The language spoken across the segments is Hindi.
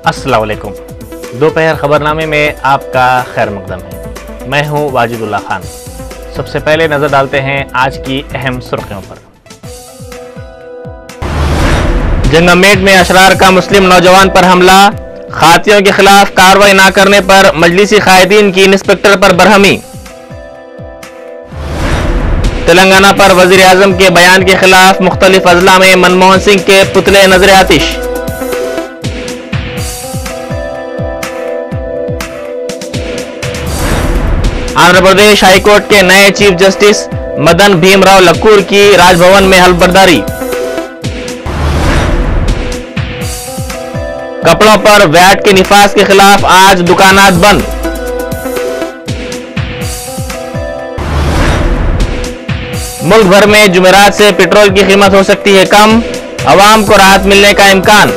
अस्सलाम वालेकुम। दोपहर खबरनामे में आपका खैर मकदम है। मैं हूं वाजिदुल्लाह खान। सबसे पहले नजर डालते हैं आज की अहम सुर्खियों पर। जंगमेट में अशरार का मुस्लिम नौजवान पर हमला, खातियों के खिलाफ कार्रवाई न करने पर मजलिसी कायदीन की इंस्पेक्टर पर बरहमी। तेलंगाना पर वजीर आजम के बयान के खिलाफ मुख्तलिफ अजला में मनमोहन सिंह के पुतले नजर आतिश। आंध्र प्रदेश हाईकोर्ट के नए चीफ जस्टिस मदन भीमराव लक्कूर की राजभवन में हलफबर्दारी। कपड़ों पर वैट के निफास के खिलाफ आज दुकानात बंद। मुल्क भर में जुमेरात से पेट्रोल की कीमत हो सकती है कम, अवाम को राहत मिलने का इम्कान।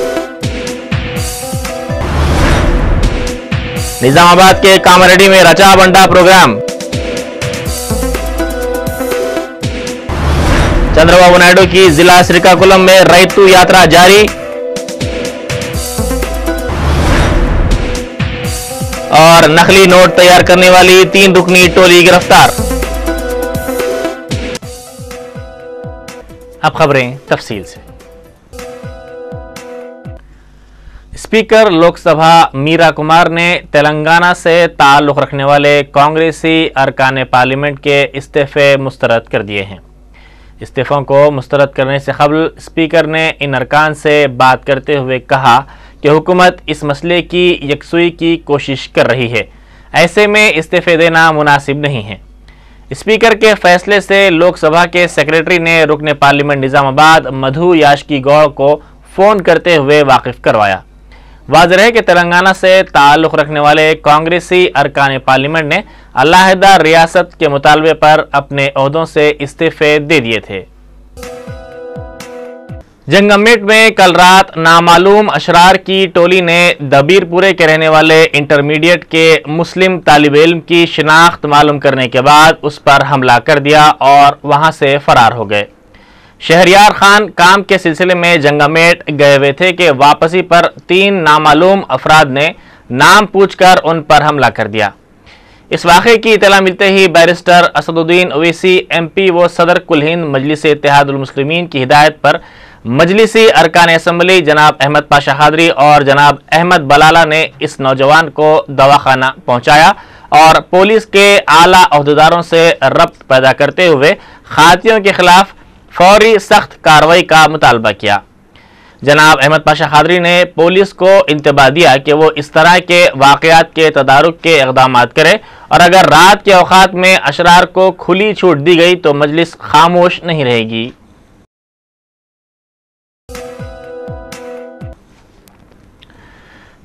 निजामाबाद के कामारेड्डी में रचा बंटा प्रोग्राम। चंद्रबाबू नायडू की जिला श्रीकाकुलम में रैतू यात्रा जारी। और नकली नोट तैयार करने वाली 3 रुकनी टोली गिरफ्तार। अब खबरें तफसील से। स्पीकर लोकसभा मीरा कुमार ने तेलंगाना से ताल्लुक़ रखने वाले कांग्रेसी अरकान पार्लियामेंट के इस्तीफे मुस्तरद कर दिए हैं। इस्तीफों को मुस्तरद करने से कबल स्पीकर ने इन अरकान से बात करते हुए कहा कि हुकूमत इस मसले की यकसुई की कोशिश कर रही है, ऐसे में इस्तीफे देना मुनासिब नहीं है। स्पीकर के फैसले से लोकसभा के सेक्रेटरी ने रुकने पार्लियामेंट निजामाबाद मधु याशकी गौड़ को फ़ोन करते हुए वाकिफ करवाया। वाज़ेह है कि तेलंगाना से ताल्लुक़ रखने वाले कांग्रेसी अरकान पार्लियामेंट ने अलहदा रियासत के मुतालबे पर अपने ओहदों से इस्तीफे दे दिए थे। जंगमेट में कल रात नामालूम अशरार की टोली ने दबीरपुरे के रहने वाले इंटरमीडिएट के मुस्लिम तालिब इल्म की शिनाख्त मालूम करने के बाद उस पर हमला कर दिया और वहां से फरार हो गए। शहरियार खान काम के सिलसिले में जंगमेट गए हुए थे कि वापसी पर 3 नामालूम अफराद ने नाम पूछकर उन पर हमला कर दिया। इस वाक़े की इत्तला मिलते ही बैरिस्टर असदुद्दीन ओवैसी MP व सदर कुल हिंद मजलिस इत्तेहादुल मुस्लिमीन की हिदायत पर मजलिसी अरकान असम्बली जनाब अहमद पाशा खादरी और जनाब अहमद बलाला ने इस नौजवान को दवाखाना पहुंचाया और पुलिस के आला अहदेदारों से रब्त पैदा करते हुए खातियों के खिलाफ फौरी सख्त कार्रवाई का मुतालबा किया। जनाब अहमद पाशा खादरी ने पुलिस को इंतबाह दिया कि वो इस तरह के वाक़यात के तदारुक के इक़दामात करे और अगर रात के औक़ात में अशरार को खुली छूट दी गई तो मजलिस खामोश नहीं रहेगी।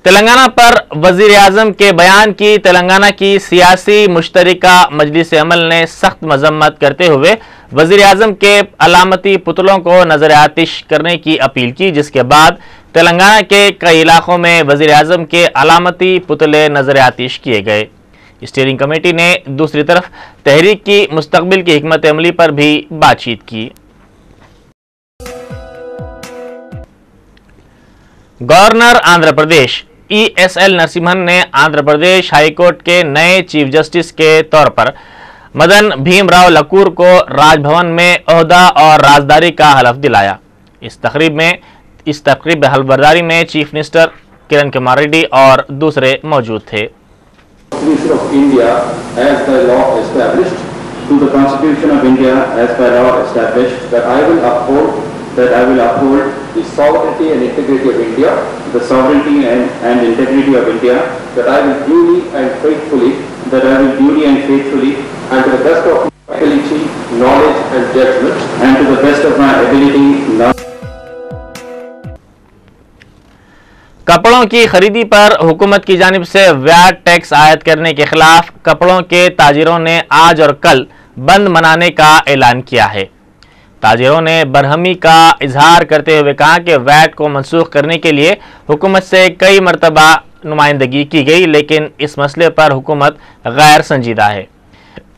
तेलंगाना पर वजीर आजम के बयान की तेलंगाना की सियासी मुश्तरिका मजलिस अमल ने सख्त मजम्मत करते हुए वजीर आजम के अलामती पुतलों को नजर आतिश करने की अपील की, जिसके बाद तेलंगाना के कई इलाकों में वजीर आजम के अलामती पुतले नजर आतिश किए गए। स्टीयरिंग कमेटी ने दूसरी तरफ तहरीक की मुस्तकबिल की हिकमत अमली पर भी बातचीत की। गवर्नर आंध्र प्रदेश ESL नरसिम्हन ने आंध्र प्रदेश हाईकोर्ट के नए चीफ जस्टिस के तौर पर मदन भीमराव लक्कूर को राजभवन में ओहदा और राजदारी का हलफ दिलाया। इस तकरीब में हलफबर्दारी में चीफ मिनिस्टर किरण कुमार रेड्डी और दूसरे मौजूद थे। That I will uphold the sovereignty and integrity of India, the sovereignty and integrity of India, that I will duly and faithfully, and to the best of my ability, knowledge and judgment, and to the best of my ability, कपड़ों की खरीदी पर हुकूमत की जानिब से वैट टैक्स आयद करने के खिलाफ कपड़ों के ताजिरों ने आज और कल बंद मनाने का ऐलान किया है। ताजिरों ने बरहमी का इजहार करते हुए कहा कि वैट को मनसूख करने के लिए हुकूमत से कई मरतबा नुमाइंदगी की गई, लेकिन इस मसले पर हुकूमत गैर संजीदा है।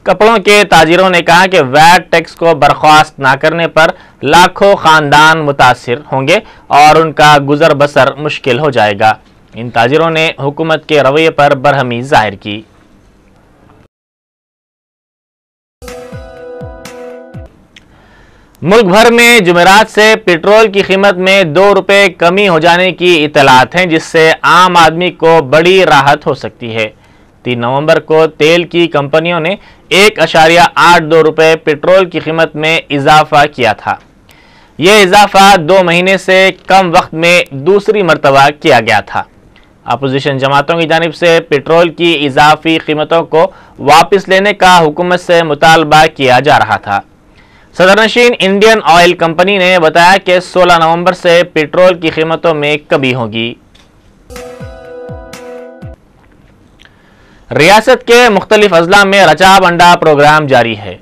कपड़ों के ताजिरों ने कहा कि वैट टैक्स को बर्खास्त ना करने पर लाखों खानदान मुतासिर होंगे और उनका गुजर बसर मुश्किल हो जाएगा। इन ताजिरों ने हुकूमत के रवैये पर बरहमी जाहिर की। मुल्क भर में जुमेरात से पेट्रोल की कीमत में 2 रुपये कमी हो जाने की इतलात हैं, जिससे आम आदमी को बड़ी राहत हो सकती है। 3 नवंबर को तेल की कंपनियों ने 1.82 रुपये पेट्रोल की कीमत में इजाफा किया था। यह इजाफा 2 महीने से कम वक्त में दूसरी मरतबा किया गया था। अपोजिशन जमातों की जानिब से पेट्रोल की इजाफी कीमतों को वापस लेने का हुकूमत से मुतालबा किया जा रहा था। सदरनशीन इंडियन ऑयल कंपनी ने बताया कि 16 नवंबर से पेट्रोल की कीमतों में कमी होगी। रियासत के मुख्तलिफ अजला में रचा बंडा प्रोग्राम जारी है।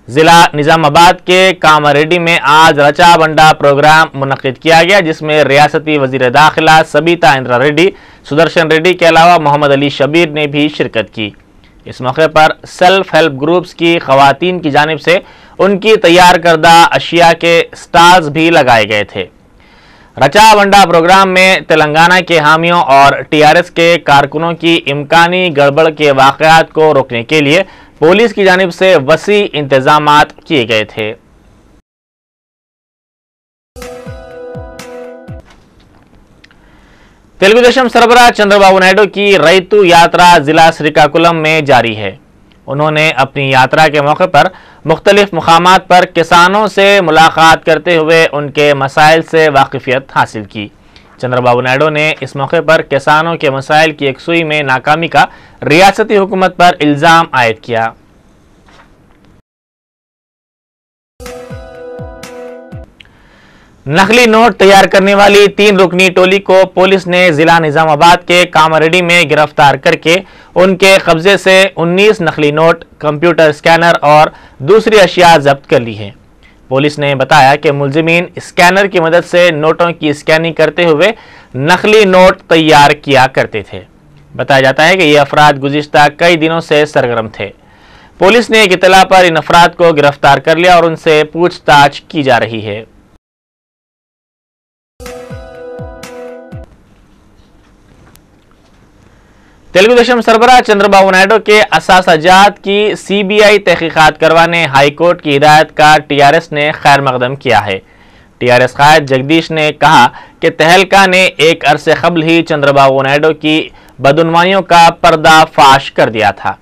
जिला निजामाबाद के कामारेड्डी में आज रचा बंडा प्रोग्राम मुनक्किद किया गया, जिसमें रियासती वजीर दाखिला सबिता इंद्रा रेड्डी, सुदर्शन रेड्डी के अलावा मोहम्मद अली शबीर ने भी शिरकत की। इस मौके पर सेल्फ हेल्प ग्रुप्स की खवातीन की जानिब से उनकी तैयार करदा अशिया के स्टॉल्स भी लगाए गए थे। रचा बंडा प्रोग्राम में तेलंगाना के हामियों और टीआरएस के कारकुनों की इम्कानी गड़बड़ के वाक़यात को रोकने के लिए पुलिस की जानिब से वसी इंतजामात किए गए थे। तेलुगु देशम सरबराह चंद्रबाबू नायडू की रैतु यात्रा जिला श्रीकाकुलम में जारी है। उन्होंने अपनी यात्रा के मौके पर मुख्तलिफ मुकामात पर किसानों से मुलाकात करते हुए उनके मसाइल से वाकिफियत हासिल की। चंद्रबाबू नायडू ने इस मौके पर किसानों के मसाइल की यकसुई में नाकामी का रियासती हुकूमत पर इल्ज़ाम आयद किया। नकली नोट तैयार करने वाली 3 रुकनी टोली को पुलिस ने जिला निजामाबाद के कामारेड्डी में गिरफ्तार करके उनके कब्जे से 19 नकली नोट, कंप्यूटर स्कैनर और दूसरी अशिया जब्त कर ली है। पुलिस ने बताया कि मुलजिमीन स्कैनर की मदद से नोटों की स्कैनिंग करते हुए नकली नोट तैयार किया करते थे। बताया जाता है कि ये अफराद गुज़िश्ता कई दिनों से सरगर्म थे। पुलिस ने एक इत्तला पर इन अफराद को गिरफ्तार कर लिया और उनसे पूछताछ की जा रही है। तेलुगु देशम सरबराह चंद्रबाबू नायडू के असासाजात की सीबीआई तहकीकात करवाने हाईकोर्ट की हिदायत का टीआरएस ने खैर मकदम किया है। टीआरएस कायद जगदीश ने कहा कि तहलका ने एक अरसे कबल ही चंद्रबाबू नायडू की बदउनवानियों का पर्दाफाश कर दिया था।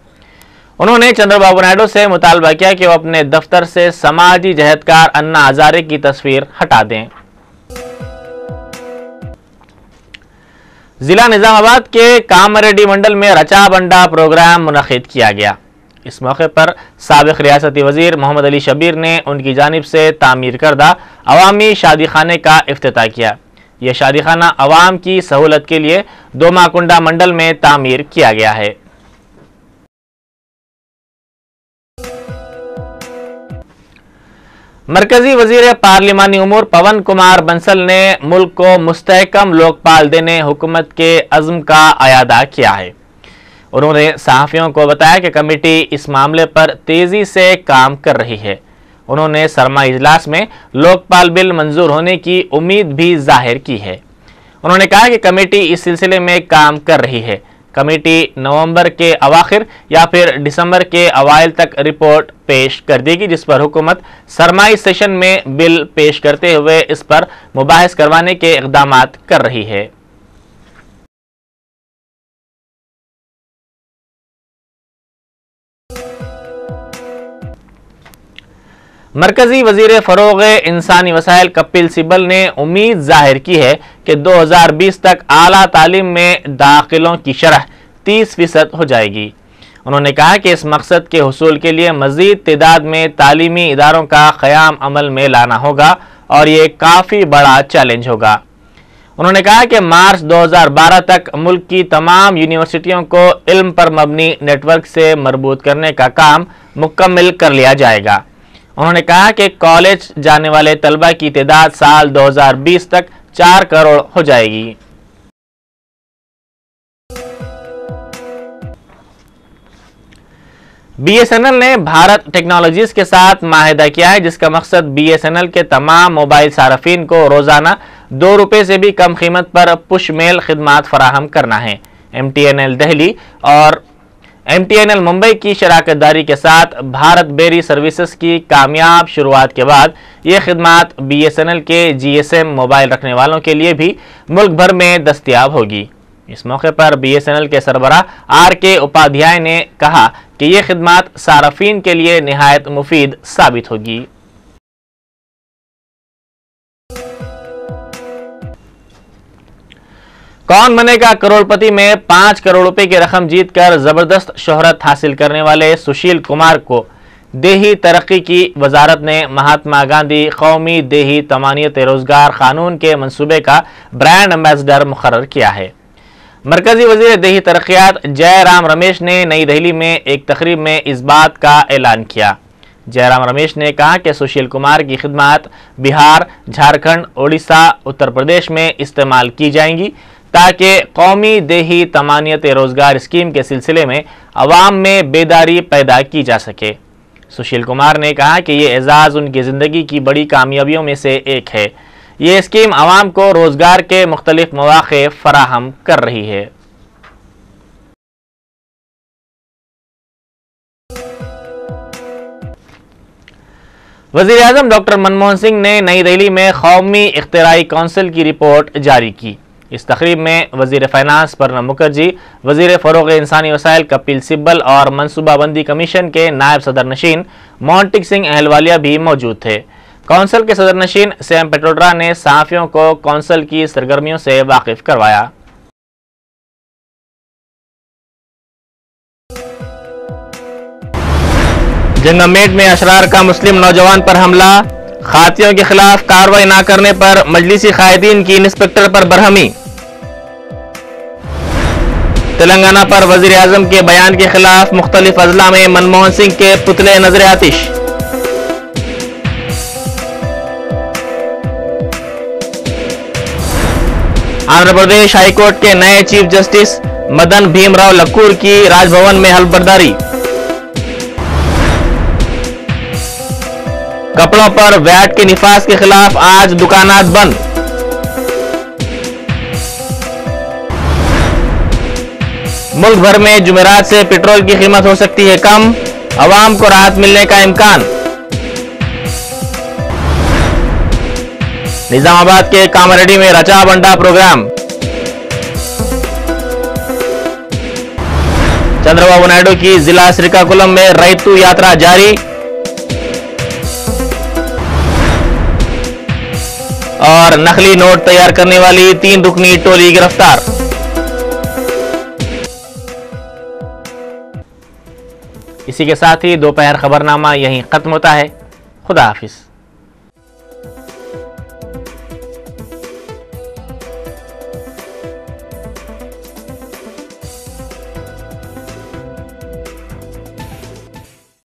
उन्होंने चंद्रबाबू नायडू से मुतालबा किया कि वो अपने दफ्तर से समाजी जहदकार अन्ना हजारे की तस्वीर हटा दें। जिला निजामाबाद के कामारेड्डी मंडल में रचा बंडा प्रोग्राम मुनक्किद किया गया। इस मौके पर साबिक रियासती वजीर मोहम्मद अली शबीर ने उनकी जानिब से तामीर करदा अवामी शादी खाने का इफ्तिताह किया। यह शादी खाना अवाम की सहूलत के लिए दोमाकुंडा मंडल में तामीर किया गया है। मरकजी वजीर पार्लिमानी उमूर पवन कुमार बंसल ने मुल्क को मुस्तहकम लोकपाल देने हुकूमत के अज़्म का अयादा किया है। उन्होंने सहाफ़ियों को बताया कि कमेटी इस मामले पर तेज़ी से काम कर रही है। उन्होंने सरमाई इजलास में लोकपाल बिल मंजूर होने की उम्मीद भी जाहिर की है। उन्होंने कहा कि कमेटी इस सिलसिले में काम कर रही है। कमेटी नवंबर के अवाखिर या फिर दिसंबर के अवाइल तक रिपोर्ट पेश कर देगी, जिस पर हुकूमत सरमाई सेशन में बिल पेश करते हुए इस पर मुबाहिस करवाने के इक़दामात कर रही है। मरकजी वजीर फरोग़ इंसानी वसाइल कपिल सिब्बल ने उम्मीद जाहिर की है कि 2020 तक आला तालीम में दाखिलों की शरह 30% हो जाएगी। उन्होंने कहा कि इस मकसद के हुसूल के लिए मज़ीद तादाद में तालीमी इदारों का क़याम अमल में लाना होगा और ये काफ़ी बड़ा चैलेंज होगा। उन्होंने कहा कि मार्च 2012 तक मुल्क की तमाम यूनिवर्सिटियों को इल्म पर मबनी नेटवर्क से मरबूत करने का काम मुकम्मल कर लिया जाएगा। उन्होंने कहा कि कॉलेज जाने वाले तलबा की तादाद साल 2020 तक 4 करोड़ हो जाएगी। बीएसएनएल ने भारत टेक्नोलॉजीज के साथ माहिदा किया है, जिसका मकसद बीएसएनएल के तमाम मोबाइल सार्फिन को रोजाना ₹2 से भी कम कीमत पर पुश मेल खिदमात फराहम करना है। MTNL दिल्ली और MTNL मुंबई की शराकत दारी के साथ भारत बेरी सर्विसेज की कामयाब शुरुआत के बाद ये खिदमात BSNL के GSM मोबाइल रखने वालों के लिए भी मुल्क भर में दस्तयाब होगी। इस मौके पर BSNL के सरबराह RK उपाध्याय ने कहा कि ये खिदमात सारफीन के लिए निहायत मुफीद साबित होगी। कौन बनेगा करोड़पति में 5 करोड़ रुपए की रकम जीतकर जबरदस्त शोहरत हासिल करने वाले सुशील कुमार को देही तरक्की की वजारत ने महात्मा गांधी कौमी देही तमानियत रोजगार कानून के मंसूबे का ब्रांड एम्बेसडर मुकर्रर किया है। मरकजी वजीर देही तरक्यात जयराम रमेश ने नई दिल्ली में एक तकरीब में इस बात का ऐलान किया। जयराम रमेश ने कहा कि सुशील कुमार की खिदमात बिहार, झारखंड, ओडिशा, उत्तर प्रदेश में इस्तेमाल की जाएंगी ताकि कौमी देही तमानियत रोजगार स्कीम के सिलसिले में अवाम में बेदारी पैदा की जा सके। सुशील कुमार ने कहा कि ये एजाज़ उनकी ज़िंदगी की बड़ी कामयाबियों में से एक है। ये स्कीम अवाम को रोजगार के मुख्तलिफ मौक़े फराहम कर रही है। वज़ीर-ए-आज़म डॉक्टर मनमोहन सिंह ने नई दिल्ली में कौमी इख्तिराई कौंसिल की रिपोर्ट जारी की। इस तकरीब में वज़ीर फाइनेंस प्रणब मुखर्जी, वज़ीर फ़रोग़ इंसानी वसाइल कपिल सिब्बल और मनसूबाबंदी कमीशन के नायब सदर नशीन मोंटिक सिंह अहलवालिया भी मौजूद थे। कौंसिल के सदर नशीन सैम पेट्रोड्रा ने सहाफ़ियों को कौंसिल की सरगर्मियों से वाकिफ करवाया। जंगमेट में अशरार का मुस्लिम नौजवान पर हमला, खातियों के खिलाफ कार्रवाई न करने पर मजलिसी कायदीन की इंस्पेक्टर पर बरहमी। तेलंगाना पर वजीर आजम के बयान के खिलाफ मुख्तलिफ अजला में मनमोहन सिंह के पुतले नजर आतिश। आंध्र प्रदेश हाईकोर्ट के नए चीफ जस्टिस मदन भीमराव लक्कूर की राजभवन में हल्फबर्दारी। कपड़ों पर वैट के निफास के खिलाफ आज दुकानात बंद। मुल्क भर में जुमेरात से पेट्रोल की कीमत हो सकती है कम, अवाम को राहत मिलने का इम्कान। निजामाबाद के कामारेड्डी में रचा बंटा प्रोग्राम। चंद्रबाबू नायडू की जिला श्रीकाकुलम में रैतू यात्रा जारी। और नकली नोट तैयार करने वाली 3 रुकनी टोली गिरफ्तार। इसी के साथ ही दोपहर खबरनामा यहीं खत्म होता है। खुदा हाफिज।